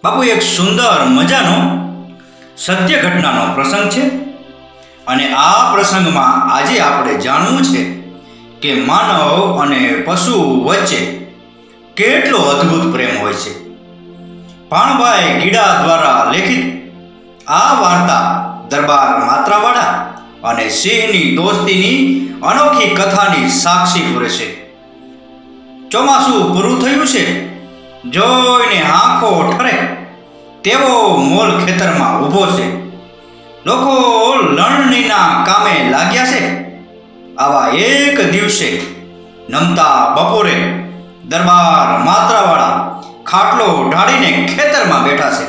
બાપુ, એક સુંદર મજાનો સત્ય ઘટનાનો પ્રસંગ છે અને આ પ્રસંગમાં આજે આપણે જાણવું છે કે માનવ અને પશુ વચ્ચે કેટલો અદ્ભુત પ્રેમ હોય છે. ભાણભાઈ ગીડા દ્વારા લેખિત આ વાર્તા દરબાર માત્રાવાળા અને સિંહની દોસ્તીની અનોખી કથાની સાક્ષી પૂરે છે. ચોમાસું પૂરું થયું છે, જોઈને આંખો ઠરે તેવો મોલ ખેતરમાં ઊભો છે. લોકો લણણીના કામે લાગ્યા છે. આવા એક દિવસે નમતા બપોરે દરબાર માત્રાવાળા ખાટલો ઢાળીને ખેતરમાં બેઠા છે.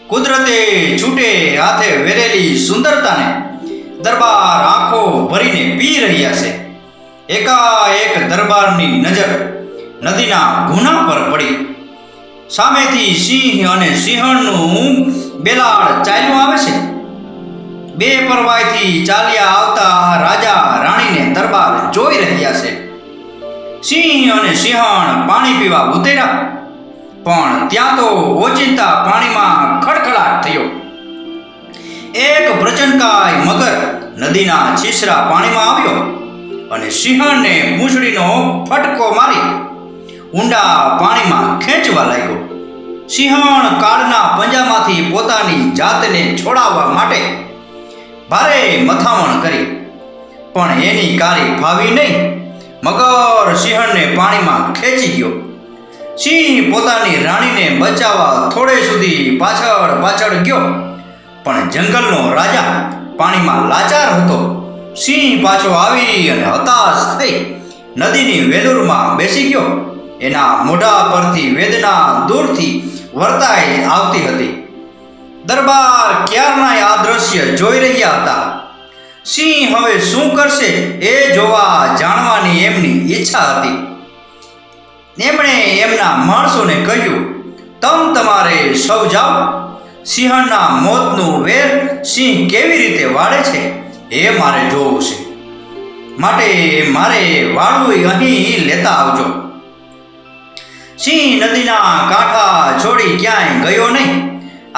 કુદરતે છૂટે હાથે વેરેલી સુંદરતાને દરબાર આંખો ભરીને પી રહ્યા છે. એકાએક દરબારની નજર નદીના ગુના પર પડી. સામેથી સિંહ અને સિંહણનું બેલાડ ચાલ્યું આવે છે. બે પરવાઈથી ચાલ્યા આવતા રાજા રાણીને દરબાર જોઈ રહ્યા છે. સિંહ અને સિંહણ પાણી પીવા ઉતર્યા, પણ ત્યાં તો ઓચિંતા પાણીમાં ખડખડાટ થયો. એક પ્રચંડકાય મગર નદીના છીછરા પાણીમાં આવ્યો અને સિંહણને પૂંછડીનો ફટકો મારી ઊંડા પાણીમાં ખેંચવા લાગ્યો. સિંહણ કાળના પંજામાંથી પોતાની જાતને છોડાવવા માટે ભારે મથામણ કરી, પણ એની કારી ફાવી નહીં. મગર સિંહણને પાણીમાં ખેંચી ગયો. સિંહ પોતાની રાણીને બચાવવા થોડે સુધી પાછળ ગયો, પણ જંગલનો રાજા પાણીમાં લાચાર હતો. સિંહ પાછો આવી અને હતાશ થઈ નદીની વેલુરમાં બેસી ગયો. એના મોઢા પરથી વેદના દૂરથી વર્તાઈ આવતી હતી. દરબાર ક્યારના આ દ્રશ્ય જોઈ રહ્યા હતા. સિંહ હવે શું કરશે એ જોવા જાણવાની એમની ઈચ્છા હતી. એમણે એમના માણસોને કહ્યું, તમારે સૌ જાઓ. સિંહણના મોતનું વેર સિંહ કેવી રીતે વાળે છે એ મારે જોવું છે. માટે મારે વાળવું અહીં લેતા આવજો. સિંહ નદીના કાંઠા છોડી ક્યાંય ગયો નહીં.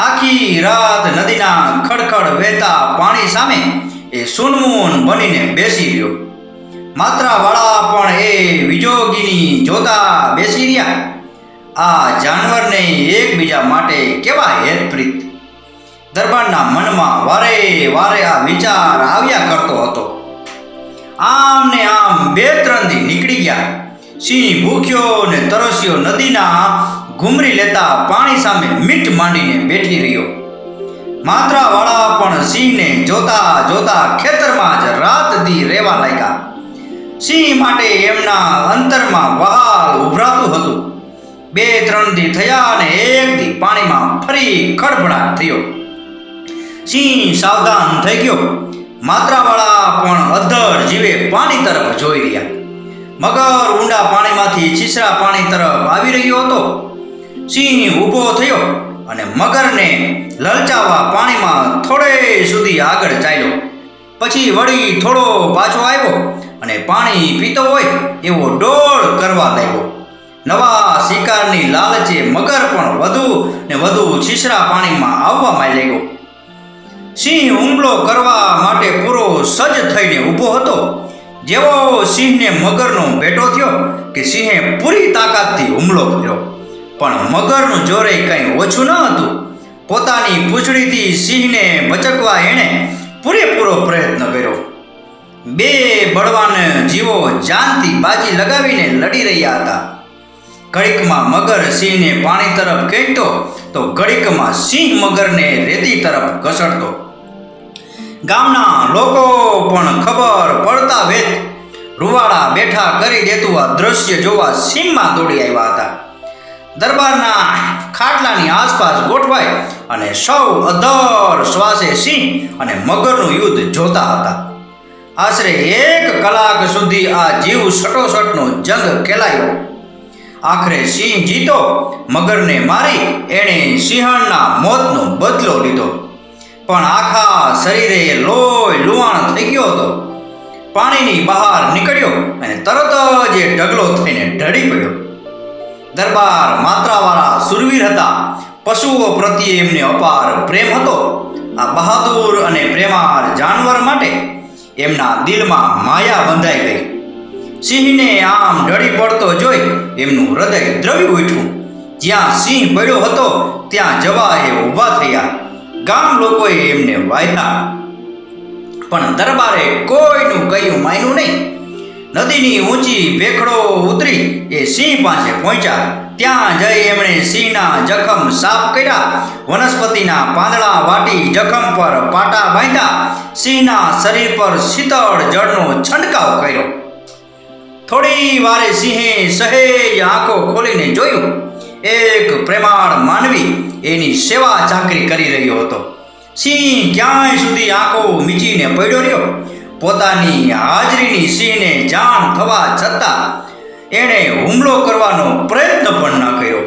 આખી રાત નદીના ખડખડ વહેતા પાણી સામે એ સૂનમૂન બનીને બેસી રહ્યો. માત્રાવાળા પણ એ વિજોગીની જોતા બેસી રહ્યા. આ જાનવરને એકબીજા માટે કેવા હેતપ્રીત. દરબારના મનમાં વારે વારે આ વિચાર આવ્યા કરતો હતો. આમ ને આમ 2-3 દી નીકળી ગયા. સિંહ ભૂખ્યો ને તરસ્યો નદીના ઘૂમરી લેતા પાણી સામે મીટ માંડીને બેઠી રહ્યો. માત્રાવાળા પણ સિંહને જોતા જોતા ખેતરમાં જ રાત દી રહેવા લાગ્યા. સિંહ માટે એમના અંતરમાં વહાલ ઉભરાતું હતું. 2-3 દી થયા અને એક દી પાણીમાં ફરી ખડભડાટ થયો. સિંહ સાવધાન થઈ ગયો. માત્રાવાળા પણ અધર જીવે પાણી તરફ જોઈ રહ્યા. મગર ઊંડા પાણીમાંથી છીછરા પાણી તરફ આવી રહ્યો હતો. સિંહ ઊભો થયો અને મગરને લલચાવવા પાણીમાં થોડે સુધી આગળ ચાલ્યો. પછી વળી થોડો પાછો આવ્યો અને પાણી પીતો હોય એવો ડોળ કરવા લાગ્યો. નવા શિકારની લાલચે મગર પણ વધુ ને વધુ છીછરા પાણીમાં આવવા લાગ્યો. સિંહ હુમલો કરવા માટે પૂરો સજ્જ થઈને ઊભો હતો. જેવો સિંહને મગરનો ભેટો થયો કે સિંહે પૂરી તાકાતથી હુમલો કર્યો, પણ મગરનું જોરે કંઈ ઓછું ન હતું. પોતાની પૂંછડીથી સિંહને બચકવા એણે પૂરેપૂરો પ્રયત્ન કર્યો. 2 બળવાન જીવો જાનથી બાજી લગાવીને લડી રહ્યા હતા. ઘડીકમાં મગર સિંહને પાણી તરફ ખેંચતો તો ઘડીકમાં સિંહ મગરને રેતી તરફ ઘસડતો. ગામના લોકો પણ ખબર પડતા વેત રૂવાડા બેઠા કરી દેતું આ દ્રશ્ય જોવા સીમમાં દોડી આવ્યા હતા. દરબારના ખાટલાની આસપાસ ગોઠવાય અને સૌ અધર શ્વાસે સિંહ અને મગરનું યુદ્ધ જોતા હતા. આશરે 1 કલાક સુધી આ જીવ સટોસટનો જંગ ખેલાયો. આખરે સિંહ જીતો. મગરને મારી એણે સિંહણના મોતનો બદલો લીધો, પણ આખા શરીરે લોહી લુહાણ થઈ ગયો હતો. પાણીની બહાર નીકળ્યો અને તરત જ એ ઢગલો થઈને ઢળી પડ્યો. દરબાર માત્રાવાળા સુરવીર હતા, પશુઓ પ્રત્યે એમને અપાર પ્રેમ હતો. આ બહાદુર અને પ્રેમાળ જાનવર માટે એમના દિલમાં માયા બંધાઈ ગઈ. સિંહને આમ ઢળી પડતો જોઈ એમનું હૃદય દ્રવી ઉઠ્યું. જ્યાં સિંહ પડ્યો હતો ત્યાં જવા એ ઊભા થયા. ગામ લોકોએ એમને વાયરા, પણ દરબારે કોઈનું કહ્યું માન્યું નહીં. નદીની ઊંચી ભેખડો ઉતરી એ સિંહ પાસે પહોંચ્યા. ત્યાં જઈ એમણે સિંહના જખમ સાફ કર્યા. વનસ્પતિના પાંદડા વાટી જખમ પર પાટા બાંધ્યા. સિંહના શરીર પર શીતળ જળનો છંટકાવ કર્યો. થોડી વારે સિંહે સહેજ આંખો ખોલીને જોયું. એક પ્રેમાળ માનવી એની સેવા ચાકરી કરી રહ્યો હતો. સિંહ ક્યાંય સુધી આંખો મીચીને પડ્યો રહ્યો. પોતાની હાજરીની સિંહને જાણ થવા છતાં એણે હુમલો કરવાનો પ્રયત્ન પણ ન કર્યો.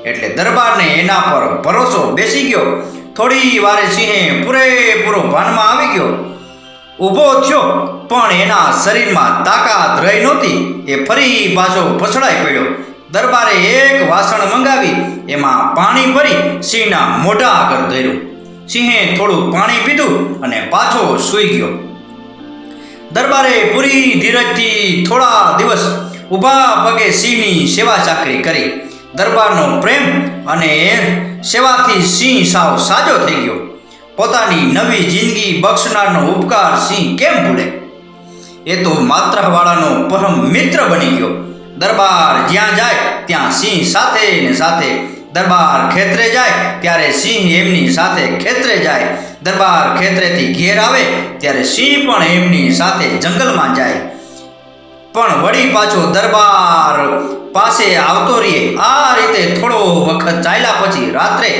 એટલે દરબારને એના પર ભરોસો બેસી ગયો. થોડી વારે સિંહે પૂરેપૂરો ભાનમાં આવી ગયો. ઊભો થયો, પણ એના શરીરમાં તાકાત રહી નહોતી. એ ફરી પાછો પછડાઈ પડ્યો. દરબારે એક વાસણ મંગાવી એમાં પાણી ભરી સિંહના મોઢા આગળ ધર્યું. સિંહે થોડું પાણી પીધું અને પાછો સૂઈ ગયો. દરબારે પૂરી ધીરજથી થોડા દિવસ ઊભા પગે સિંહની સેવા ચાકરી કરી. દરબારનો પ્રેમ અને સેવાથી સિંહ સાવ સાજો થઈ ગયો. પોતાની નવી જિંદગી બક્ષનારનો ઉપકાર સિંહ કેમ ભૂલે? એ તો માત્રાવાળાનો પરમ મિત્ર બની ગયો. દરબાર જ્યાં જાય ત્યાં સિંહ સાથે ને સાથે. દરબાર ખેતરે જાય ત્યારે સિંહ એમની સાથે ખેતરે જાય. દરબાર ખેતરેથી ઘેર આવે ત્યારે સિંહ પણ એમની સાથે જંગલમાં જાય. પણ વળી પાછો દરબાર પાસે આવતો રહીએ. આ રીતે થોડો વખત ચાલ્યા પછી રાત્રે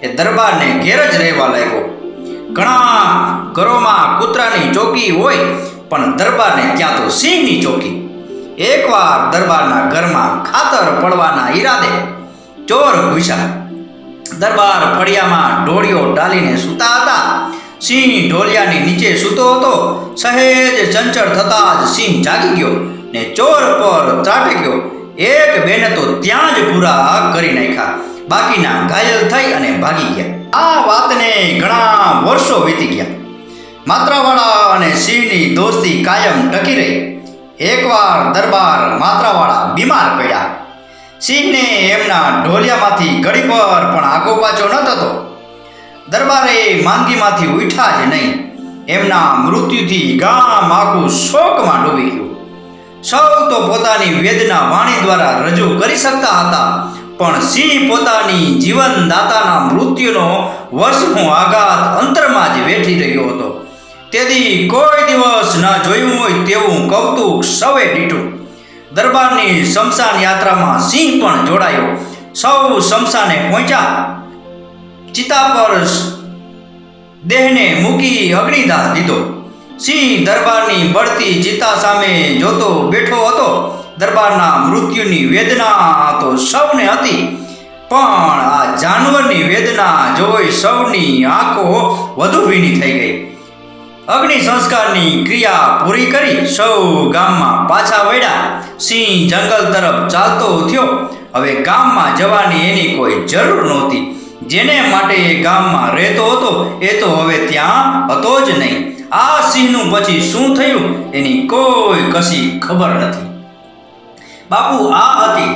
એ દરબારને ઘેર જ રહેવા લાગ્યો. ઘણા ઘરોમાં કૂતરાની ચોકી હોય, પણ દરબારને ત્યાં તો સિંહની ચોકી. એકવાર દરબારના ઘરમાં ખાતર પડવાના ઈરાદે ચોર ઘૂસ્યા. દરબાર ફળિયામાં ઢોળિયો ડાલીને સૂતા હતા. સિંહ ઢોલિયાની નીચે સૂતો હતો. સહેજ ચંચળ થતાં જ સિંહ જાગી ગયો ને ચોર પર ત્રાટકી ગયો. એક બેને તો ત્યાં જ પૂરા કરી નાખ્યા. બાકીના ઘાયલ થઈ અને ભાગી ગયા. આ વાતને ઘણા વર્ષો વીતી ગયા. માત્રાવાળા અને સિંહની દોસ્તી કાયમ ટકી રહી. એકવાર દરબાર માત્રાવાળા બીમાર પડ્યા. સિંહને એમના ઢોલિયામાંથી ઘડી પર પણ આગો પાછો ન થતો. દરબારે માંદગીમાંથી ઉઠ્યા જ નહીં. એમના મૃત્યુથી ગામ આખું શોકમાં ડૂબી ગયું. સૌ તો પોતાની વેદના વાણી દ્વારા રજૂ કરી શકતા હતા, પણ સિંહ પોતાની જીવનદાતાના મૃત્યુનો વર્ષનો આઘાત અંતરમાં જ વેઠી રહ્યો હતો. તેથી કોઈ દિવસ ન જોયું હોય તેવું કૌતુક સૌએ દીઠું. દરબારની શમશાન યાત્રામાં સિંહ પણ જોડાયો. સૌ શમશાને પહોંચ્યા. ચિતા પર દેહને મૂકી અગ્નિદાહ દીધો. સિંહ દરબારની બળતી ચિતા સામે જોતો બેઠો હતો. દરબારના મૃત્યુની વેદના તો સૌને હતી, પણ આ જાનવરની વેદના જોઈ સૌની આંખો વધુ ભીની થઈ ગઈ. અગ્નિ સંસ્કારની ક્રિયા પૂરી કરી સૌ ગામમાં પાછા વળ્યા. સિંહ જંગલ તરફ ચાલતો થયો. હવે ગામમાં જવાની એની કોઈ જરૂર નહોતી. જેને માટે એ ગામમાં રહેતો હતો એ તો હવે ત્યાં હતો જ નહીં. આ સિંહનું પછી શું થયું એની કોઈ કશી ખબર નથી. બાપુ, આ હતી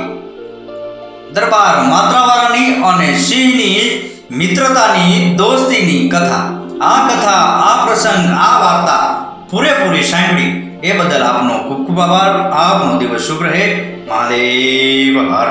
દરબાર માત્રાવાળાની અને સિંહની મિત્રતાની દોસ્તીની કથા. આ કથા, આ પ્રસંગ, આ વાર્તા પૂરેપૂરી સાંભળી એ બદલ આપનો ખૂબ ખૂબ આભાર. આપનો દિવસ શુભ રહે. મહાદેવ હર.